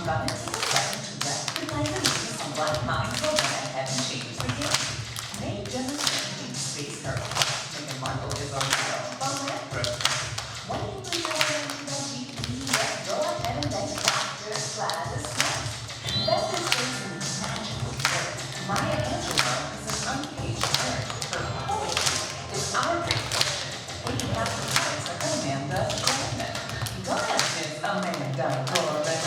got into the second to that. The night of meeting some black minds who went ahead and changed the game. Made demonstration deep space turtle. Making Marco his own girl. Fun retro. When you bring your friend to the GP, go ahead and then Dr. Gladys Smith. That is going to be magical bird. Maya Angelou is an uncaged bird. Her poetry is our great portion. We have the rights of Amanda Gorman. Go ahead, Miss Amanda Gorman.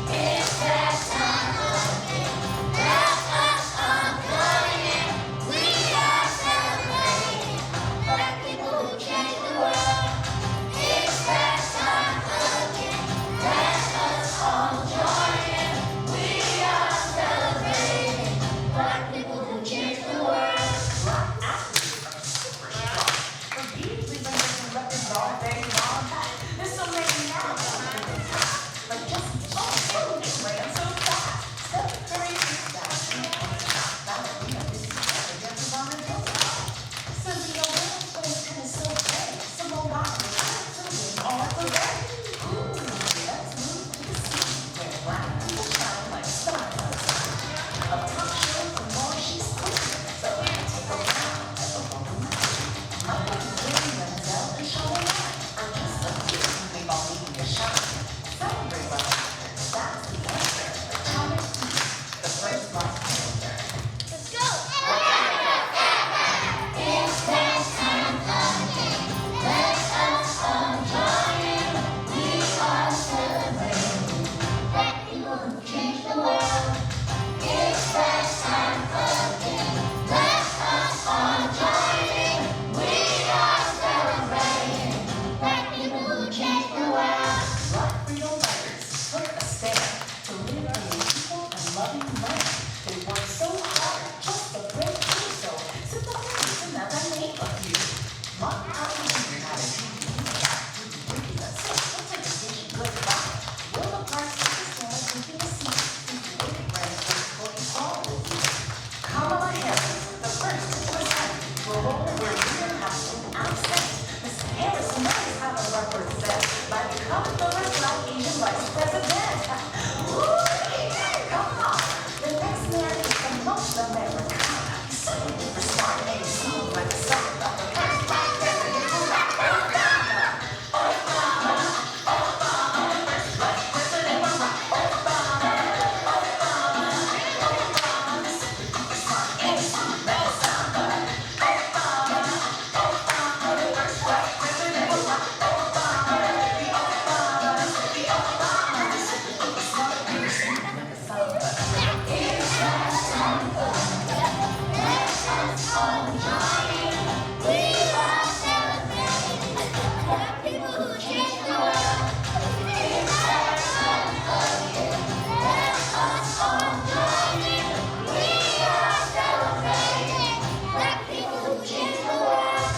It's that time again. Let us uncover. We are celebrating black people who changed the world. It's that time again. Let us all join in. We are celebrating black people who changed the world. Black athletes are super strong. For years, we've been making records all day long. There's so many now. Like just it ran so fast. Step crazy fast. Ballerina, this is better. Dances on the hilltop. Cynthia Williams plays tennis so great. Simone Biles is all the way. Ooh, let's move to the city where black people shine like stars outside. A talk show for more, she's cooking. So take a round at the woman night. Michael, Willie, Renzel, and Shawn are just a few they all need to shine. Celebrate what happens. That's the answer. Atomic Heat, the first black character. Let's go! It's that time again. Let us all join in. We are celebrating black people who changed the world. It's that time again. Let us all join in. We are celebrating black people who changed the world. Black freedom fighters took a stand to live in a equal and loving land. They worked so hard just to break through. So sit the reason that I made of you. Martin Luther King had a GD. That's it. Let's take a station goodbye. Rosa Parks took a stand taking a seat. Waiting branch for his all with you. Kamala Harris, the first to present, will roll where we have to accent. Miss Harris knows how to represent by becoming the first Black Asian vice president. Woo! Come on. The next man is the most American. He's so super smart and he's smooth like a song. The first Black president who rocked Obama. Obama, Obama, the first Black president who rocked Obama. Obama, Obama, the super smart and he's smooth like a samba. Obama, Obama, the first Black president who rocked Obama. The Obama, the Obama, the super smart and he's smooth like a samba. It's that time again. Let us all join in. We are celebrating black people who changed the world. It's that time again. Let us all join in. We are celebrating black people who changed the world.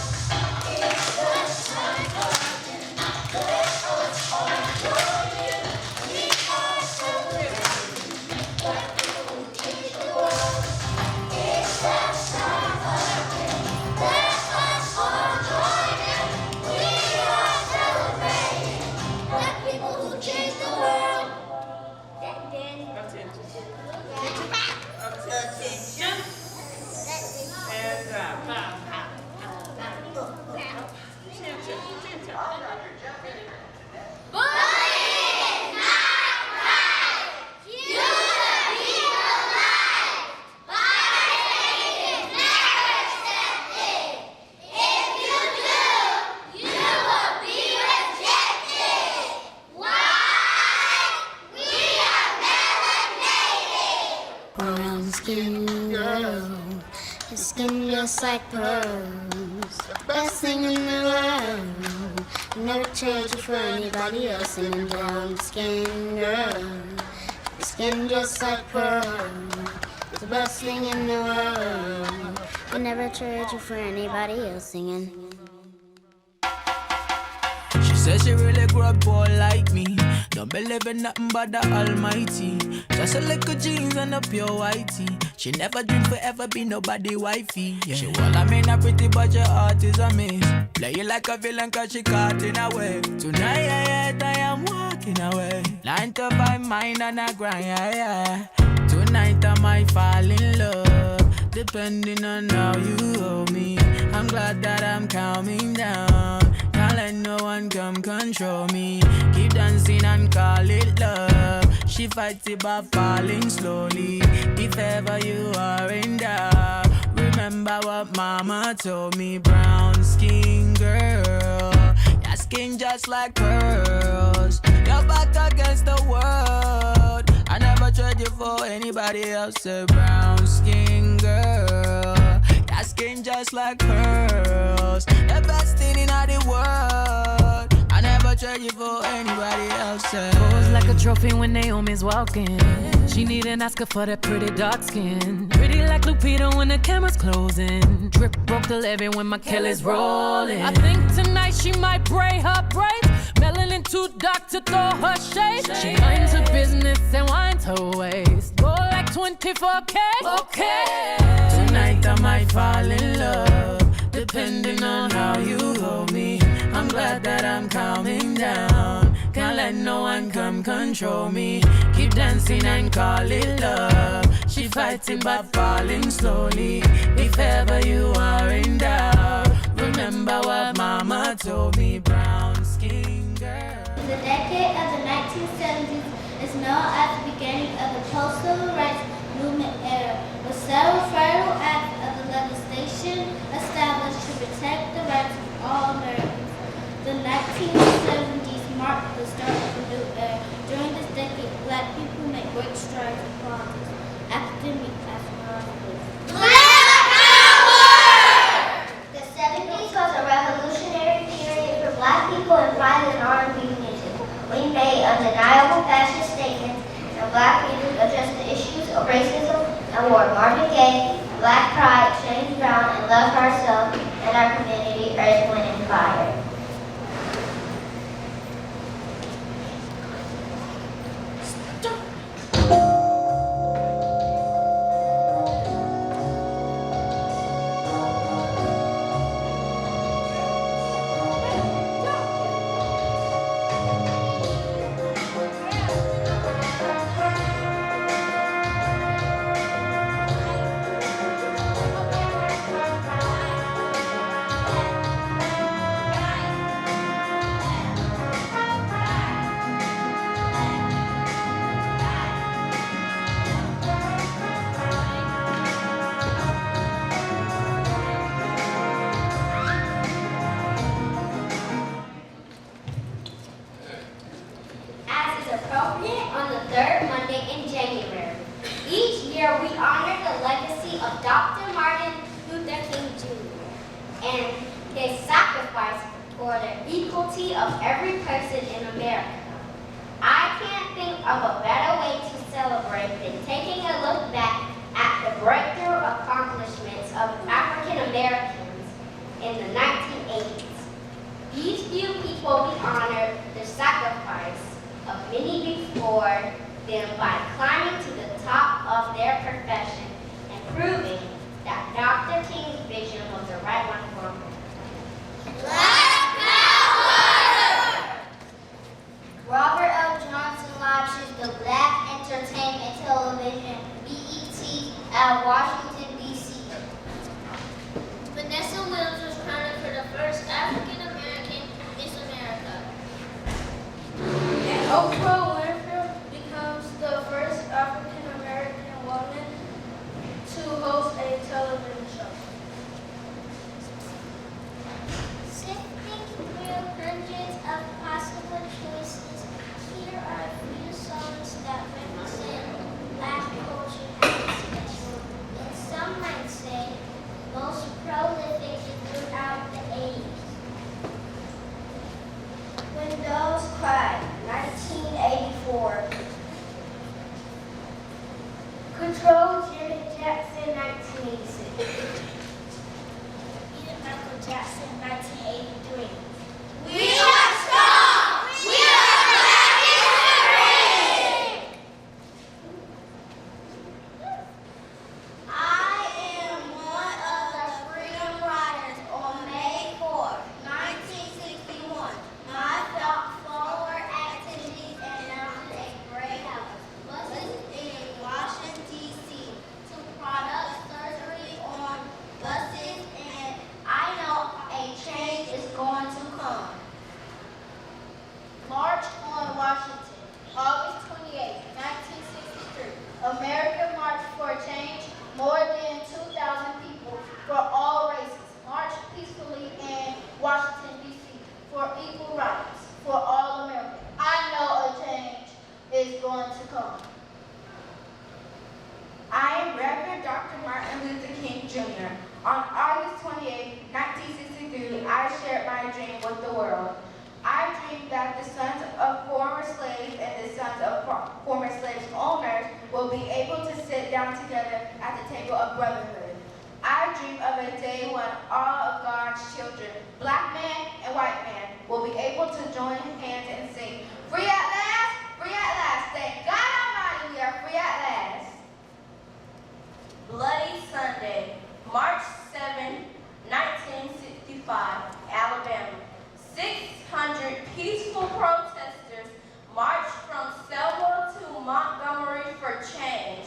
It's that time again. Let us all join in. We are celebrating black people who changed the world. It's that time again. Let us all join in. We are celebrating black people who changed the world. Attention. And Bullying is not right. You should be alive. Violence is never accepted. If you do, you will be rejected. Why? We are melanated. Brown skin girl, your skin just like pearls. Best thing in the world. Never trade you for anybody else. And a brown skin girl, your skin just like pearls. The best thing in the world. I never trade you for anybody else. Singing. She says she really grew up poor like me. Don't believe in nothing but the Almighty. Just a little jeans and a pure whitey. She never dreamed forever be nobody wifey. Yeah. She well, I mean, a pretty but your heart is a miss. Play you like a villain cause she caught in a web. Tonight I am walking. walking away. 9 to 5 mind and I grind, yeah. Tonight I might fall in love, depending on how you hold me. I'm glad that I'm calming down. Can't let no one come control me. Keep dancing and call it love. She fights it by falling slowly. If ever you are in doubt, remember what mama told me. Brown skin girl, your skin just like pearls. Your back against the world. I never trade you for anybody else. A brown skin girl, your skin just like pearls. The best thing in all the world. I never trade you for anybody else. Pose like a trophy when Naomi's walking. She need an Oscar for that pretty dark skin. Pretty like Lupita when the camera's closing. Drip broke the levee when my Kelly's rolling. I think tonight she might braid her braids. Melanin too dark to throw her shade. She minds her business and winds her waist. Go like 24K. Okay. Tonight I might fall in love, depending on how you hold me. I'm glad that I'm calming down. Can't let no one come control me. Keep dancing and call it love. She fighting but falling slowly. If ever you are in doubt, remember what mama told me. Brown skin girl. The decade of the 1970s is known as the beginning of the post-civil rights movement era, with several federal acts of the legislation established to protect the rights of all Americans. The 1970s marked the start of a new era. During this decade, Black people made great strides in politics, academic, as well as business. The 70s was a revolutionary period for Black people in private and R&B music. We made undeniable fashion statements, and Black music addressed the issues of racism and war. Marvin Gaye, Black Pride, James Brown, and Love Herself, and our community, Earth, Wind, and Fire. going to come. I am Reverend Dr. Martin Luther King Jr. On August 28, 1963, I shared my dream with the world. I dreamed that the sons of former slaves and the sons of former slaves owners will be able to sit down together at the table of brotherhood. I dream of a day when all of God's children, black man and white man, will be able to join hands and sing, "Free at last, free at last, thank God Almighty, we are free at last." Bloody Sunday, March 7, 1965, Alabama. 600 peaceful protesters marched from Selma to Montgomery for change.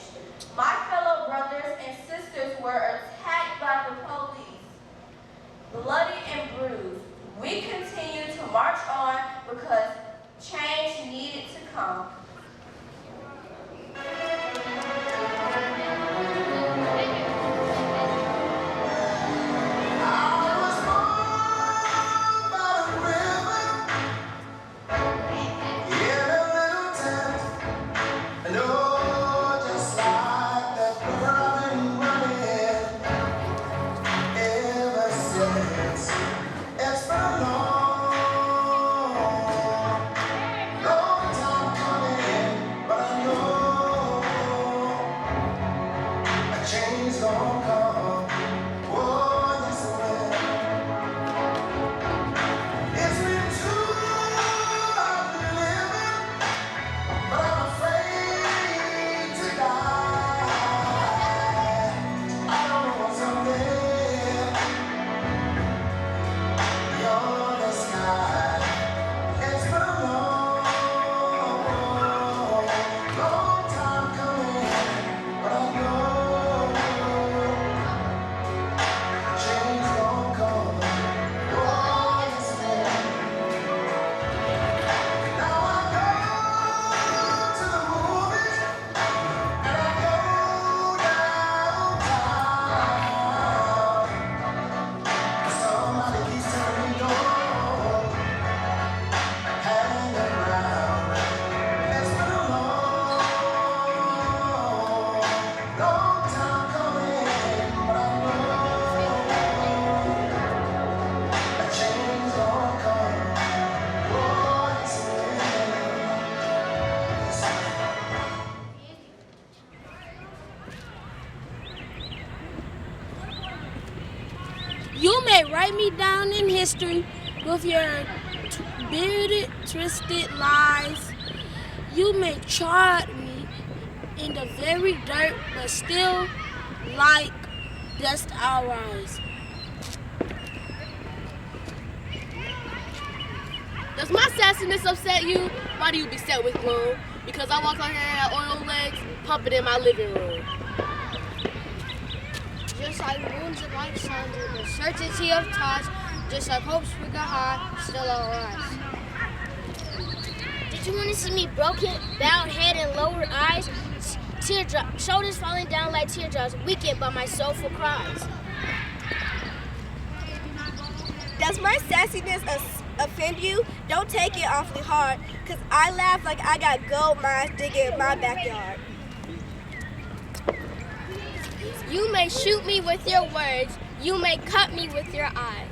My fellow brothers and sisters were attacked by the police, bloody and bruised. We continue to march on because change needed to come. You may write me down in history with your bearded, twisted lies. You may trod me in the very dirt, but still, like dust, I'll rise. Does my sassiness upset you? Why do you be set with gloom? Because I walk on here on oil legs, pumping in my living room. Just like moons and like suns with the certainty of touch, just like hopes we got high, still all rise. Did you want to see me broken, bowed head and lowered eyes? Teardrop, shoulders falling down like teardrops, weakened by my soulful cries. Does my sassiness offend you? Don't take it awfully hard, cause I laugh like I got gold mines digging in my backyard. You may shoot me with your words, you may cut me with your eyes.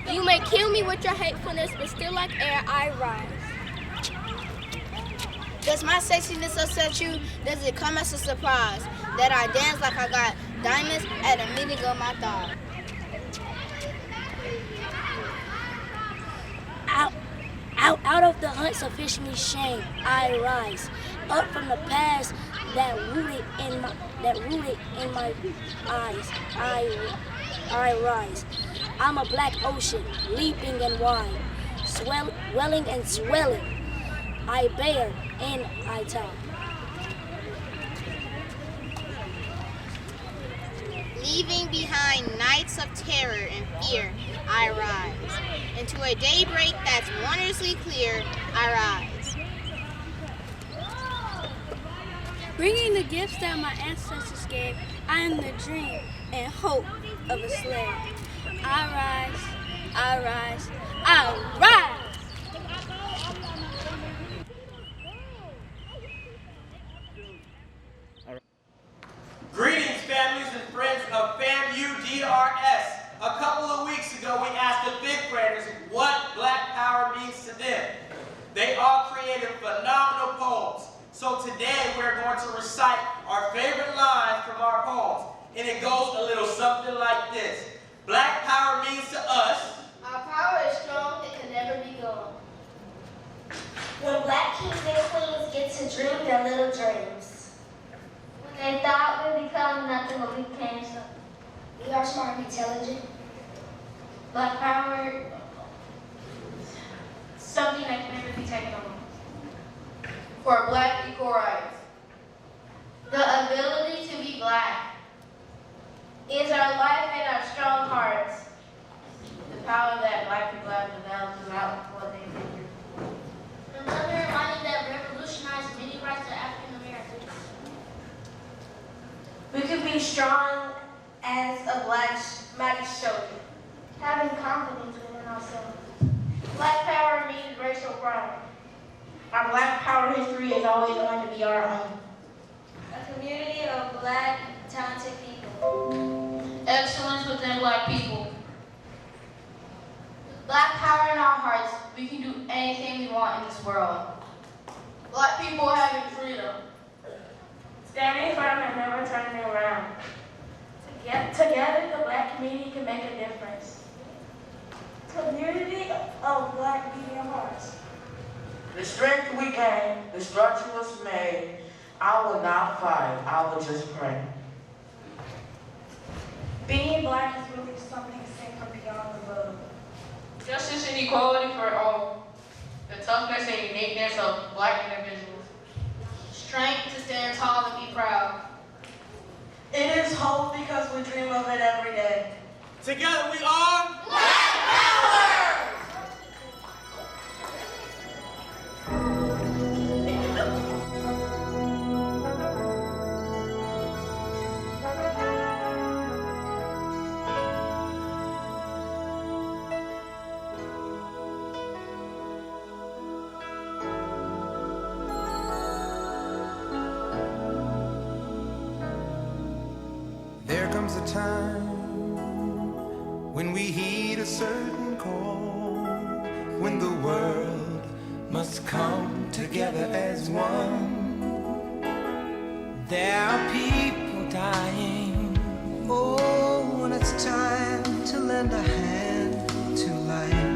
You may kill me with your hatefulness, but still like air I rise. Does my sexiness upset you? Does it come as a surprise that I dance like I got diamonds at a meeting of my thigh? Out of the hunts of me shame, I rise. Up from the past that rooted in my eyes, I rise. I'm a black ocean, leaping and wide, welling and swelling. I bear and I tell. Leaving behind nights of terror and fear, I rise. Into a daybreak that's wondrously clear, I rise. Bringing the gifts that my ancestors gave, I am the dream and hope of a slave. I rise, I rise, I rise! we're going to recite our favorite lines from our poems. And it goes a little something like this. Black power means to us. Our power is strong, it can never be gone. When black kings and queens get to dream their little dreams. When they thought we'd become nothing but we became something. We are smart and intelligent. Black power, something that can never be taken away. For black equal rights. The ability to be black is our life and our strong hearts. The power that black people have developed throughout what they've been through. Another reminder that revolutionized many rights of African Americans. We could be strong as a black mighty shoulder. Having confidence within ourselves. Black power means racial pride. Our black power history is always going to be our own. A community of black, talented people. Excellence within black people. Black power in our hearts. We can do anything we want in this world. Black people having freedom. Standing firm and never turning around. Together, the black community can make a difference. Community of black beating hearts. The strength we gain, the structure was made. I will not fight, I will just pray. Being black is really something seen from beyond the world. Justice and equality for all. The toughness and uniqueness of black individuals. Strength to stand tall and be proud. It is hope because we dream of it every day. Together we are Black Power! There comes a time when we heed a certain call, when the world must come together as one. There are people dying. Oh, when it's time to lend a hand to life,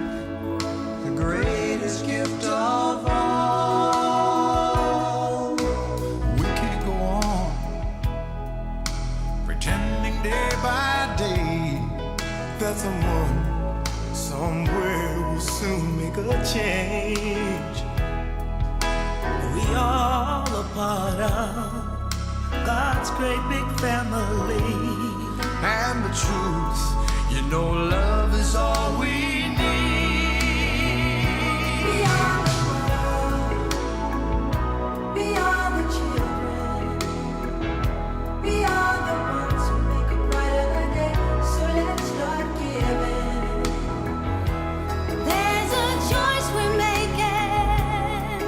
the greatest gift of all. We can't go on pretending day by day that someone somewhere will soon make a change. We all a part of God's great big family. And the truth, you know, love is all we need. Beyond the world, beyond the children, beyond the ones who make a brighter day. So let's start giving. There's a choice we're making.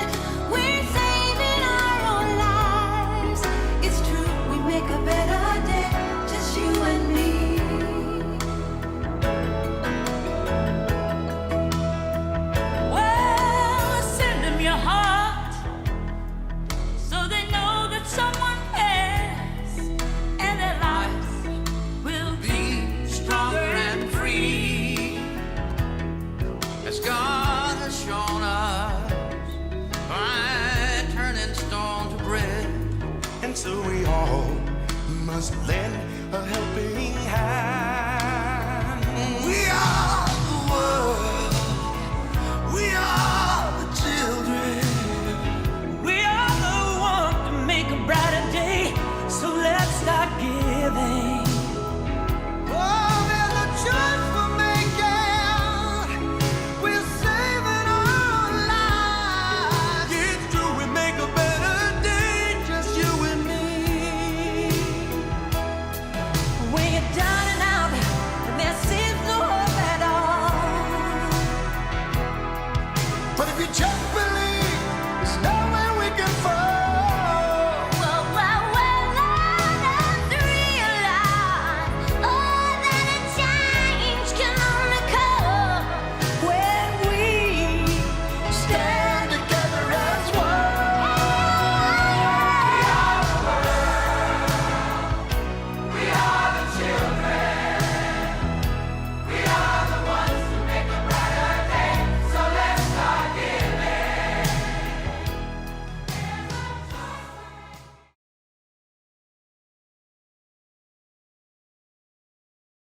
We're saving our own lives. It's true, we make a better day, just you and me. Well, send them your heart so they know that someone cares and their lives will be stronger and free. As God has shown us by turning stone to bread. And so we all must lend a helping hand. We are